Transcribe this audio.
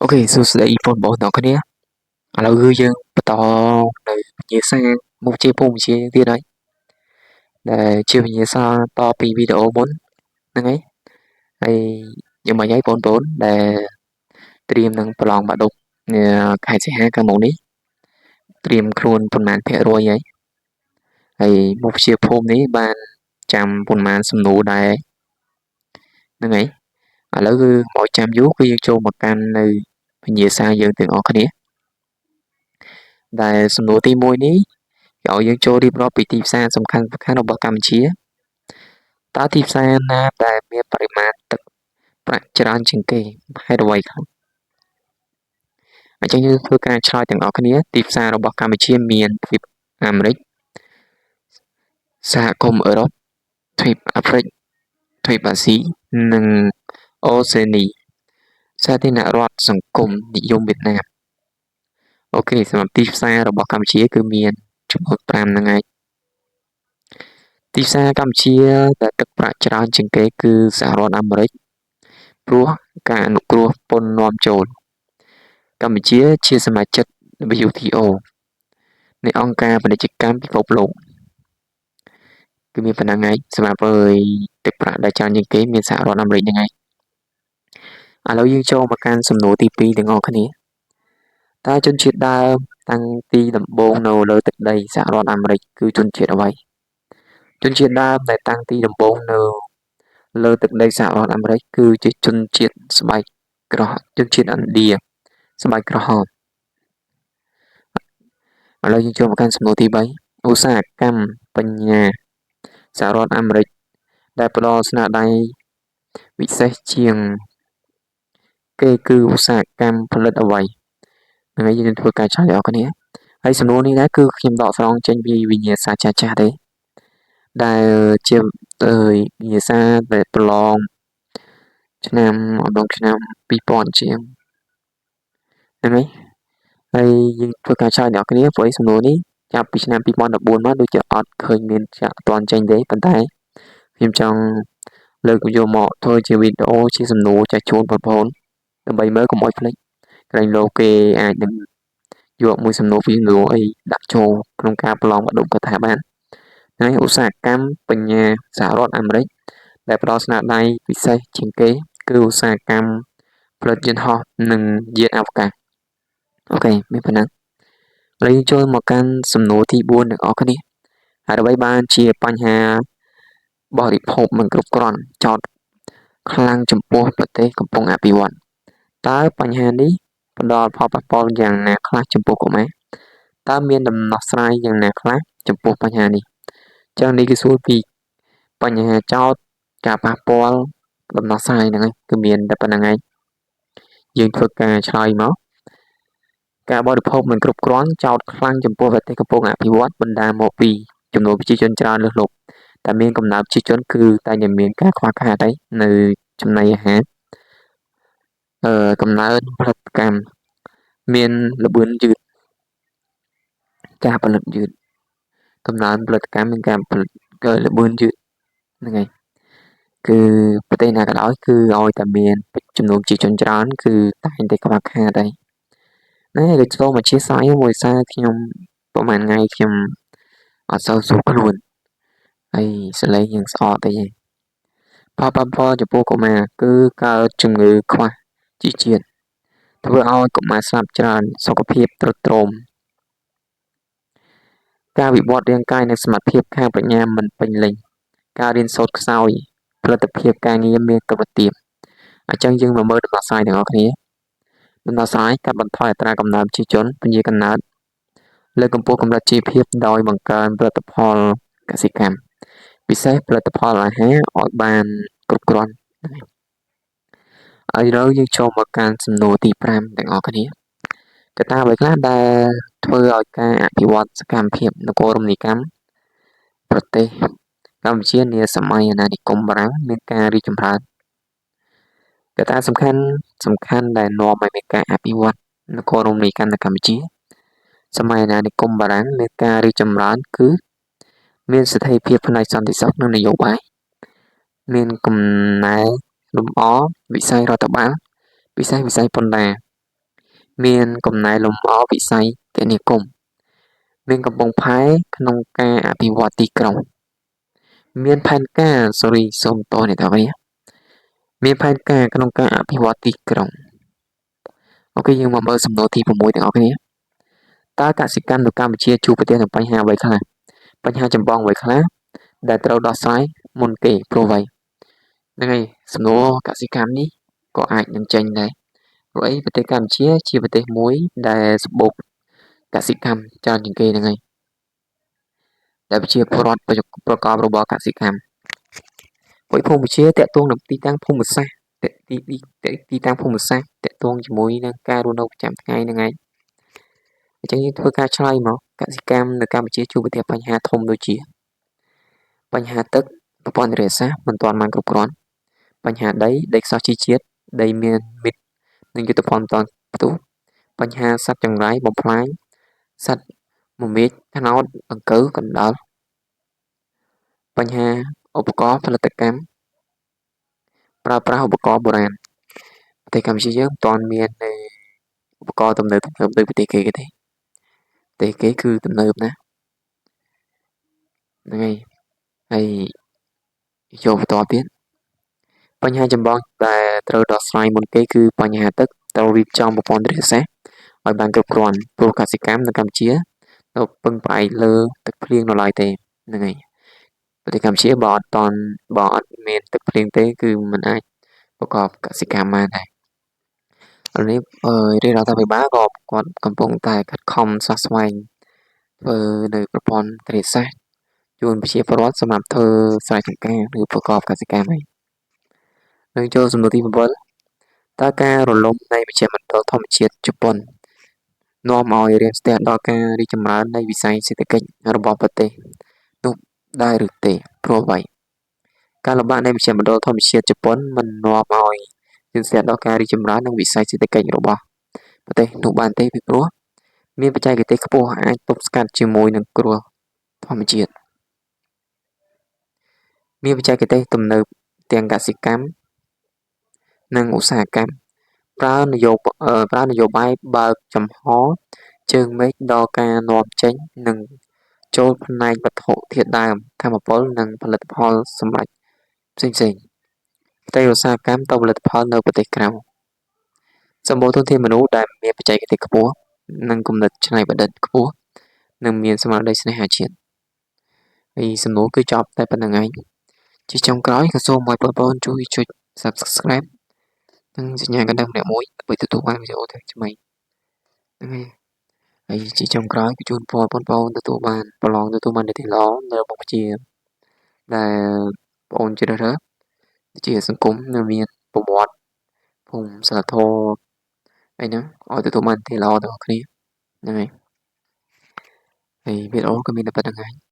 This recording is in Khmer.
អូខេសួស្តីបងប្អូនទាំងអស់គ្នាឥឡូវគឺយើងបន្តនៅវិញ្ញាសាមុខជាភូមិវិទ្យាទៀតហើយដែលជាវិញ្ញាសាតពីវីដេអូមុនហ្នឹងហើយយ៉ាងម៉េចហើយបងប្អូនដែលត្រៀមនឹងប្រឡងបាក់ឌុបខែសីហាខាងមុខនេះត្រៀមខ្លួនប៉ុន្មានភាគរយហើយមុខវិជ្ជាភូមិនេះបានចាំប៉ុន្មានសំណួរដែរហ្នឹងហើយឥឡូវគឺមកចាំយូរគឺយើងចូលមកកាន់នៅវិញ្ញាសាយើងទាំងអស់គ្នាដែលសំណួរទី1នេះគេឲ្យយើងចូលរៀបរាប់ពីទីផ្សារសំខាន់ៗរបស់កម្ពុជាតើទីផ្សារណាដែលមានបរិមាណទឹកប្រាក់ច្រើនជាងគេហេតុអ្វីខ្លះអញ្ចឹងយើងធ្វើការឆ្លើយទាំងអស់គ្នាទីផ្សាររបស់កម្ពុជាមានទ្វីបអាមេរិកសហគមន៍អឺរ៉ុបទ្វីបអាហ្វ្រិកទ្វីបអាស៊ីនិងអូសេនីសាធារណរដ្ឋសង្គមនិយមវៀតណាមអូខេសម្រាប់ទីផ្សាររបស់កម្ពុជាគឺមានចំនួន5ហ្នឹងហើយទីផ្សារកម្ពុជាដែលទឹកប្រាក់ច្រើនជាងគេគឺសហរដ្ឋអាមេរិកព្រោះការអនុគ្រោះពន្ធនាំចូលកម្ពុជាជាសមាជិក WTO នៃអង្គការពាណិជ្ជកម្មពិភពលោកគឺមានប៉ុណ្ណឹងហើយសម្រាប់ទឹកប្រាក់ដែលច្រើនជាងគេមានសហរដ្ឋអាមេរិកហ្នឹងហើយឥឡូវយើងចូលមកកាន់សំណួរទី2ទាំងអស់គ្នាតើជនជាតិដើមតាំងទីដំបូងនៅលើទឹកដីសហរដ្ឋអាមេរិកគឺជនជាតិអ្វីជនជាតិដើមដែលតាំងទីដំបូងនៅលើទឹកដីសហរដ្ឋអាមេរិកគឺជាជនជាតិស្បែកក្រហមជនជាតិឥណ្ឌាស្បែកក្រហមឥឡូវយើងចូលមកកាន់សំណួរទី3ឧស្សាហកម្មបញ្ញាសហរដ្ឋអាមេរិកដែលផ្ដល់ស្នាដៃវិសេសជាងគេគឺឧស្សាហកម្មផលិតអ្វីហ្នឹងហើយយើងនឹងធ្វើការឆ្លើយដល់គ្នាហើយសំណួរនេះដែរគឺខ្ញុំដកស្រង់ចេញពីវិញ្ញាសាចាស់ៗទេដែលជាវិញ្ញាសាដែលប្រឡងឆ្នាំអំឡុងឆ្នាំ2000ជាងហ្នឹងហើយយើងធ្វើការឆ្លើយដល់គ្នាព្រោះសំណួរនេះចាប់ពីឆ្នាំ2014មកដូចជាអត់ឃើញមានចាក់អត់ទាន់ចេញទេប៉ុន្តែខ្ញុំចង់លើកយកមកធ្វើជាវីដេអូជាសំណួរចែកជូនបងប្អូនដើម្បីមើលកុំឲ្យភ្លេចក្រែងលោកគេអាចនឹងយកមួយសំណួរពីរសំណួរអីដាក់ចូលក្នុងការប្រឡងបាក់ឌុបក៏ថាបានហើយឧស្សាហកម្មបញ្ញាសហរដ្ឋអាមេរិកដែលផ្ដល់ស្នាដៃពិសេសជាងគេគឺឧស្សាហកម្មផលិតយន្តហោះនិងយានអវកាសអូខេមានប៉ុណ្ណឹងឥឡូវយើងចូលមកកាន់សំណួរទី4ទាំងអស់គ្នាហើយអ្វីបានជាបញ្ហាបរិភោគមិនគ្រប់គ្រាន់ចោតខ្លាំងចំពោះប្រទេសកំពុងអភិវឌ្ឍតើបញ្ហានេះផ្ដល់ផលប៉ះពាល់យ៉ាងណាខ្លះចំពោះកុមារតើមានដំណោះស្រាយយ៉ាងណាខ្លះចំពោះបញ្ហានេះចឹងនេះគឺសួរពីបញ្ហាចោតការប៉ះពាល់ដំណោះស្រាយហ្នឹងហើយគឺមានតែប៉ុណ្្នឹងហើយយើងធ្វើការឆ្លើយមកការបរិភោគមិនគ្រប់គ្រាន់ចោតខ្លាំងចំពោះប្រទេសកំពុងអភិវឌ្ឍបណ្ដាលមកពីចំនួនប្រជាជនច្រើនលើសលប់តែមានកំណើនប្រជាជនគឺតែតែមានការខ្វះខាតនៅចំណីអាហារកំណើនផលិតកម្មមានល្បឿនយឺតការផលិតយឺតកំណើនផលិតកម្មមានការផលិតល្បឿនយឺតហ្នឹងហើយគឺប្រទេសណាក៏ដោយគឺឲ្យតែមានចំនួនប្រជាជនច្រើនគឺតែងតែខ្វះខាតហើយណាដូចចូលមកជាសាយមួយសារខ្ញុំប្រហែលថ្ងៃខ្ញុំអត់សូវស្រួលខ្លួនហើយសលេងយើងស្អកតិចឯងផលប៉ះពាល់ចំពោះកុមារគឺកើតជំងឺខ្វះជីជាតិធ្វើឲ្យកុមារស្លាប់ច្រើនសុខភាពទ្រុឌទ្រោមការវិវត្តរាងកាយនិងសមត្ថភាពខាងបញ្ញាមិនពេញលេញការរៀនសូត្រខ្សោយផលិតភាពការងារមានកម្រិតទាបអញ្ចឹងយើងមកមើលដំណោះស្រាយទាំងអស់គ្នាដំណោះស្រាយកាត់បន្ថយអត្រាកំណើនប្រជាជនពញាកំណើតលើកកម្ពស់កម្រិតជីវភាពដោយបង្កើនផលិតផលកសិកម្មពិសេសផលិតផលអាហារឲ្យបានគ្រប់គ្រាន់ហើយយើងចូលមកកាន់សំណួរទី5ទាំងអស់គ្នាកត្តាអ្វីខ្លះដែលធ្វើឲ្យការអភិវឌ្ឍសកម្មភាពនគរនីកម្មប្រទេសកម្ពុជានាសម័យអាណានិគមបារាំងមានការរីកចម្រើនកត្តាសំខាន់ដែលនាំឲ្យមានការអភិវឌ្ឍនគរនីកម្មនៅកម្ពុជាសម័យអាណានិគមបារាំងមានការរីកចម្រើនគឺមានស្ថិរភាពផ្នែកសន្តិសុខនិងនយោបាយមានកំណែលំអវិស័យរដ្ឋបាលពិសេសវិស័យពន្ធដារ មានកំណែលំអវិស័យគមនាគមន៍មានកំពង់ផែក្នុងការអភិវឌ្ឍទីក្រុងមានផែនការសូមតអ្នកទាំងអស់គ្នាមានផែនការក្នុងការអភិវឌ្ឍទីក្រុងអូខេយើងមកមើលសំណួរទី6ទាំងអស់គ្នាតើកសិកម្មនៅកម្ពុជាជួបប្រទះនឹងបញ្ហាអ្វីខ្លះបញ្ហាចម្បងអ្វីខ្លះដែលត្រូវដោះស្រាយមុនគេព្រោះអ្វីហ្នឹងហើយសំណួរកសិកម្មនេះក៏អាចនឹងចេញដែរព្រោះអីប្រទេសកម្ពុជាជាប្រទេសមួយដែលសម្បូរកសិកម្មច្រើនជាងគេហ្នឹងហើយដែលប្រជាពលរដ្ឋប្រកបរបរកសិកម្មពុយភូមិជាតកតងនឹងទីតាំងភូមិសាស្ត្រទីតាំងភូមិសាស្ត្រតកតងជាមួយនឹងការរស់នៅប្រចាំថ្ងៃហ្នឹងឯងអញ្ចឹងយើងធ្វើការឆ្លើយមកកសិកម្មនៅកម្ពុជាជួបប្រទះបញ្ហាធំដូចជាបញ្ហាទឹកប្រព័ន្ធធារាសាស្ត្រមិនទាន់បានគ្រប់គ្រាន់បញ្ហាដីខ្សោះជីជាតិដីមានមិត្តនិងយុទ្ធភ័ណ្ឌមិនទាន់ផ្ទុះបញ្ហាសត្វចង្រៃបំផ្លាញសត្វមមាញត្នោតដង្កូវកណ្ដុរបញ្ហាឧបករណ៍ផលិតកម្មប្រើប្រាស់ឧបករណ៍បុរាណប្រទេសកម្ពុជាយើងមិនទាន់មានឧបករណ៍ទំនើបដូចប្រទេសគេទេប្រទេសគេគឺទំនើបណាស់ហ្នឹងហើយចូលបន្តទៀតបញ្ហាចម្បងដែលត្រូវដោះស្រាយមុនគេគឺបញ្ហាទឹកត្រូវរៀបចំប្រព័ន្ធធារាសាស្ត្រឲ្យបានគ្រប់គ្រាន់ព្រោះកសិកម្មនៅកម្ពុជានៅពឹងផ្អែកលើទឹកភ្លៀងនៅឡើយទេហ្នឹងហើយប្រទេសកម្ពុជាបើអត់មានទឹកភ្លៀងទេគឺមិនអាចប្រកបកសិកម្មបានដែរឥឡូវនេះរាជរដ្ឋាភិបាលក៏គាត់កំពុងតែខិតខំស្វះស្វែងធ្វើនៅប្រព័ន្ធធារាសាស្ត្រជូនប្រជាពលរដ្ឋសម្រាប់ធ្វើស្រែចម្ការឬប្រកបកសិកម្មហើយនឹងចូលសំណួរទី7តើការរលំនៃមជ្ឈមណ្ឌលធម្មជាតិជប៉ុននាំឲ្យរាំងស្ទះដល់ការរីកចម្រើននៃវិស័យសេដ្ឋកិច្ចរបស់ប្រទេសនោះដែរឬទេព្រោះអ្វីការលំបាកនៃមជ្ឈមណ្ឌលធម្មជាតិជប៉ុនមិននាំឲ្យរាំងស្ទះដល់ការរីកចម្រើននៃវិស័យសេដ្ឋកិច្ចរបស់ប្រទេសនោះបានទេពីព្រោះមានបច្ចេកទេសខ្ពស់អាចទប់ស្កាត់ជាមួយនឹងគ្រោះធម្មជាតិមានបច្ចេកទេសទំនើបទាំងកសិកម្មនិងឧស្សាហកម្មប្រើនយោបាយបើកចំហជើងមេឃដល់ការនាំចេញនិងចូលផ្នែកវត្ថុធាតុដើមថាមពលនិងផលិតផលសម្រេចផ្សេងៗផ្ទៃឧស្សាហកម្មទៅផលិតផលនៅប្រទេសក្រៅសម្បូរធនធានមនុស្សដែលមានបច្ចេកទេសខ្ពស់និងគំនិតច្នៃប្រឌិតខ្ពស់និងមានស្មារតីស្នេហាជាតិហើយសំណួរគឺចប់តែប៉ុណ្្នឹងឯងជាចុងក្រោយក៏សូមឲ្យបងប្អូនជួយចុច Subscribe និងសញ្ញាកណ្ដឹងម្នាក់មួយដើម្បីទទួលបានវីដេអូថ្មីហ្នឹងហើយជាចុងក្រោយក៏ជូនពរបងប្អូនទទួលបានប្រឡងទទួលបាននីតិល្អនៅមុខវិជ្ជាដែលបងប្អូនជ្រើសរើសជាសង្គមនៅមានប្រវត្តិភូមិសិលធម៌អីហ្នឹងឲ្យទទួលបាននីតិល្អទាំងអស់គ្នាហ្នឹងហើយវីដេអូក៏មានតែប៉ុណ្្នឹងហើយ